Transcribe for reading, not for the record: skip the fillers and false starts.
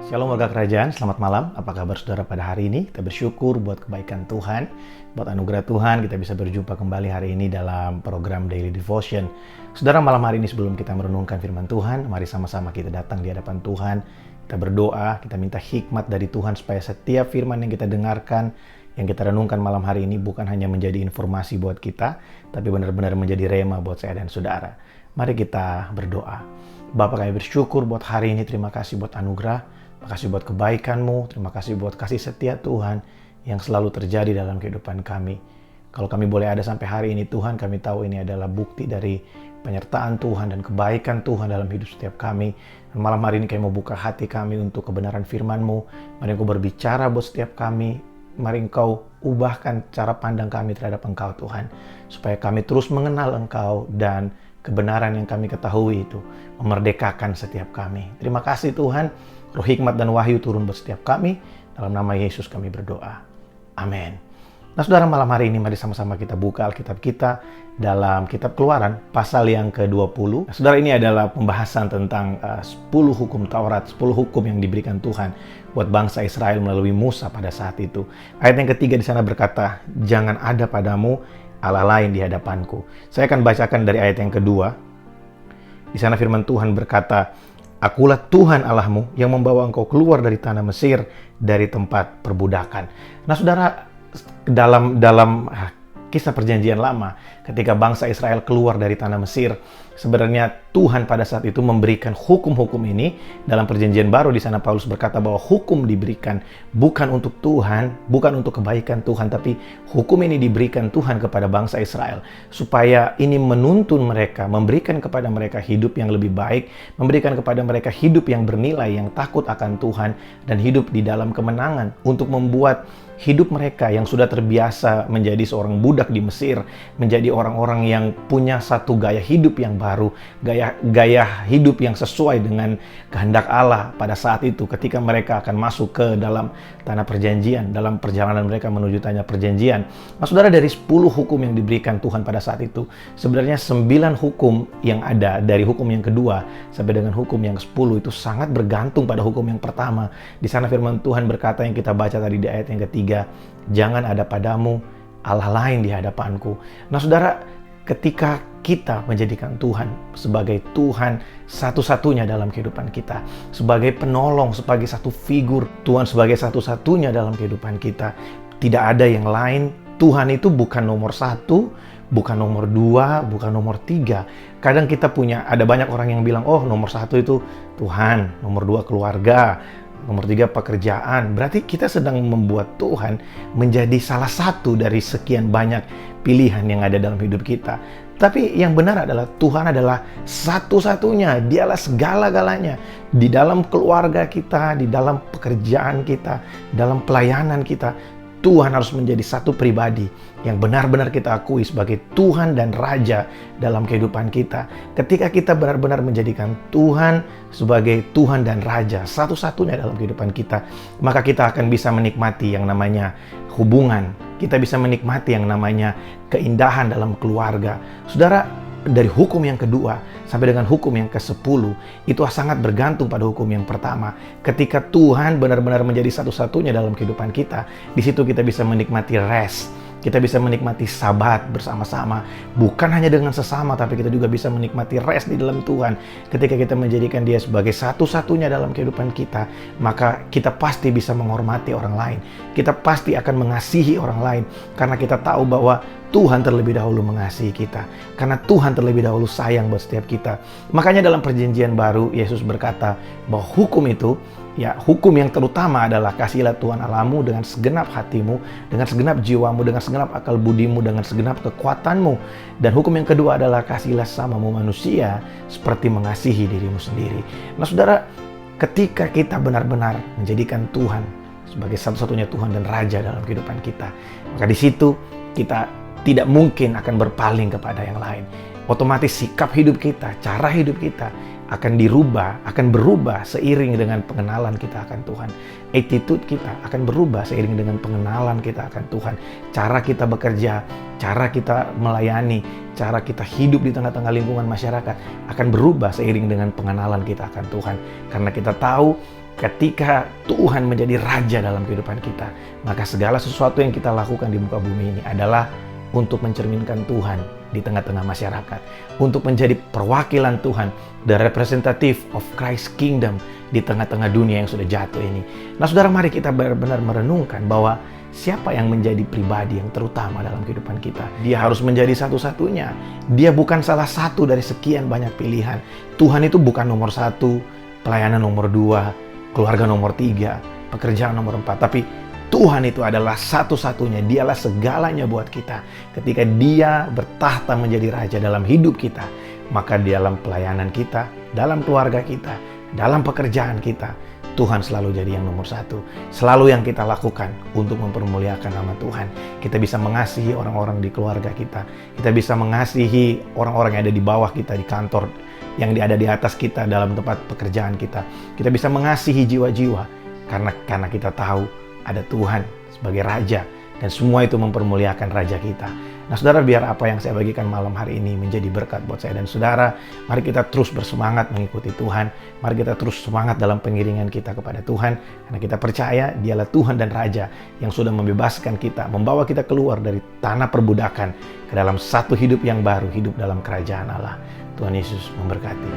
Shalom warga kerajaan, selamat malam. Apa kabar saudara pada hari ini? Kita bersyukur buat kebaikan Tuhan, buat anugerah Tuhan. Kita bisa berjumpa kembali hari ini dalam program Daily Devotion. Saudara, malam hari ini sebelum kita merenungkan firman Tuhan, mari sama-sama kita datang di hadapan Tuhan. Kita berdoa, kita minta hikmat dari Tuhan supaya setiap firman yang kita dengarkan, yang kita renungkan malam hari ini bukan hanya menjadi informasi buat kita, tapi benar-benar menjadi rema buat saya dan saudara. Mari kita berdoa. Bapa, kami bersyukur buat hari ini, terima kasih buat anugerah. Terima kasih buat kebaikan-Mu, terima kasih buat kasih setia Tuhan yang selalu terjadi dalam kehidupan kami. Kalau kami boleh ada sampai hari ini Tuhan, kami tahu ini adalah bukti dari penyertaan Tuhan dan kebaikan Tuhan dalam hidup setiap kami. Dan malam hari ini kami mau buka hati kami untuk kebenaran firman-Mu. Mari Engkau berbicara buat setiap kami. Mari Engkau ubahkan cara pandang kami terhadap Engkau Tuhan. Supaya kami terus mengenal Engkau dan kebenaran yang kami ketahui itu memerdekakan setiap kami. Terima kasih Tuhan. Roh hikmat dan wahyu turun buat setiap kami. Dalam nama Yesus kami berdoa. Amin. Nah saudara, malam hari ini mari sama-sama kita buka Alkitab kita dalam kitab Keluaran pasal yang ke-20. Nah, saudara, ini adalah pembahasan tentang 10 hukum Taurat, 10 hukum yang diberikan Tuhan buat bangsa Israel melalui Musa pada saat itu. Ayat yang ketiga di sana berkata, "Jangan ada padamu Allah lain di hadapanku." Saya akan bacakan dari ayat yang kedua. Di sana firman Tuhan berkata, "Akulah Tuhan Allahmu yang membawa engkau keluar dari tanah Mesir, dari tempat perbudakan." Nah saudara, dalam kisah perjanjian lama, ketika bangsa Israel keluar dari tanah Mesir, sebenarnya Tuhan pada saat itu memberikan hukum-hukum ini. Dalam perjanjian baru di sana Paulus berkata bahwa hukum diberikan bukan untuk Tuhan, bukan untuk kebaikan Tuhan, tapi hukum ini diberikan Tuhan kepada bangsa Israel supaya ini menuntun mereka, memberikan kepada mereka hidup yang lebih baik, memberikan kepada mereka hidup yang bernilai, yang takut akan Tuhan dan hidup di dalam kemenangan, untuk membuat hidup mereka yang sudah terbiasa menjadi seorang budak di Mesir, menjadi orang-orang yang punya satu gaya hidup yang baru, gaya hidup yang sesuai dengan kehendak Allah pada saat itu ketika mereka akan masuk ke dalam tanah perjanjian, dalam perjalanan mereka menuju tanah perjanjian. Nah saudara, dari 10 hukum yang diberikan Tuhan pada saat itu, sebenarnya 9 hukum yang ada dari hukum yang kedua sampai dengan hukum yang ke-10 itu sangat bergantung pada hukum yang pertama. Di sana firman Tuhan berkata yang kita baca tadi di ayat yang ketiga, "Jangan ada padamu Allah lain di hadapanku." Nah saudara, ketika kita menjadikan Tuhan sebagai Tuhan satu-satunya dalam kehidupan kita, sebagai penolong, sebagai satu figur Tuhan, sebagai satu-satunya dalam kehidupan kita, tidak ada yang lain. Tuhan itu bukan nomor 1, bukan nomor 2, bukan nomor 3. Kadang kita ada banyak orang yang bilang, oh nomor 1 itu Tuhan, nomor 2 keluarga, nomor 3 pekerjaan. Berarti kita sedang membuat Tuhan menjadi salah satu dari sekian banyak pilihan yang ada dalam hidup kita. Tapi yang benar adalah Tuhan adalah satu-satunya. Dialah segala-galanya. Di dalam keluarga kita, di dalam pekerjaan kita, dalam pelayanan kita, Tuhan harus menjadi satu pribadi yang benar-benar kita akui sebagai Tuhan dan Raja dalam kehidupan kita. Ketika kita benar-benar menjadikan Tuhan sebagai Tuhan dan Raja satu-satunya dalam kehidupan kita, maka kita akan bisa menikmati yang namanya hubungan. Kita bisa menikmati yang namanya keindahan dalam keluarga. Saudara, dari hukum yang kedua sampai dengan hukum yang ke-10 itu sangat bergantung pada hukum yang pertama. Ketika Tuhan benar-benar menjadi satu-satunya dalam kehidupan kita, di situ kita bisa menikmati rest. Kita bisa menikmati sabat bersama-sama. Bukan hanya dengan sesama, tapi kita juga bisa menikmati rest di dalam Tuhan. Ketika kita menjadikan Dia sebagai satu-satunya dalam kehidupan kita, maka kita pasti bisa menghormati orang lain. Kita pasti akan mengasihi orang lain. Karena kita tahu bahwa Tuhan terlebih dahulu mengasihi kita. Karena Tuhan terlebih dahulu sayang buat setiap kita. Makanya dalam perjanjian baru, Yesus berkata bahwa hukum itu, hukum yang terutama adalah kasihilah Tuhan Allahmu dengan segenap hatimu, dengan segenap jiwamu, dengan segenap akal budimu, dengan segenap kekuatanmu. Dan hukum yang kedua adalah kasihilah sesamamu manusia seperti mengasihi dirimu sendiri. Nah saudara, ketika kita benar-benar menjadikan Tuhan sebagai satu-satunya Tuhan dan Raja dalam kehidupan kita, maka di situ kita tidak mungkin akan berpaling kepada yang lain. Otomatis sikap hidup kita, cara hidup kita akan berubah seiring dengan pengenalan kita akan Tuhan. Attitude kita akan berubah seiring dengan pengenalan kita akan Tuhan. Cara kita bekerja, cara kita melayani, cara kita hidup di tengah-tengah lingkungan masyarakat akan berubah seiring dengan pengenalan kita akan Tuhan. Karena kita tahu Ketika Tuhan menjadi raja dalam kehidupan kita, maka segala sesuatu yang kita lakukan di muka bumi ini adalah untuk mencerminkan Tuhan di tengah-tengah masyarakat, untuk menjadi perwakilan Tuhan, the representative of Christ's kingdom di tengah-tengah dunia yang sudah jatuh ini. Nah, saudara, mari kita benar-benar merenungkan bahwa siapa yang menjadi pribadi yang terutama dalam kehidupan kita. Dia harus menjadi satu-satunya. Dia bukan salah satu dari sekian banyak pilihan. Tuhan itu bukan nomor satu, pelayanan nomor dua, keluarga nomor tiga, pekerjaan nomor empat. Tapi Tuhan itu adalah satu-satunya. Dialah segalanya buat kita. Ketika Dia bertahta menjadi raja dalam hidup kita, maka dalam pelayanan kita, dalam keluarga kita, dalam pekerjaan kita, Tuhan selalu jadi yang nomor satu. Selalu yang kita lakukan untuk mempermuliakan nama Tuhan. Kita bisa mengasihi orang-orang di keluarga kita. Kita bisa mengasihi orang-orang yang ada di bawah kita di kantor, yang ada di atas kita dalam tempat pekerjaan kita. Kita bisa mengasihi jiwa-jiwa karena kita tahu ada Tuhan sebagai raja, dan semua itu mempermuliakan raja kita. Nah, saudara, biar apa yang saya bagikan malam hari ini menjadi berkat buat saya dan saudara. Mari kita terus bersemangat mengikuti Tuhan. Mari kita terus semangat dalam pengiringan kita kepada Tuhan, karena kita percaya Dialah Tuhan dan Raja yang sudah membebaskan kita, membawa kita keluar dari tanah perbudakan ke dalam satu hidup yang baru, hidup dalam kerajaan Allah. Tuhan Yesus memberkati.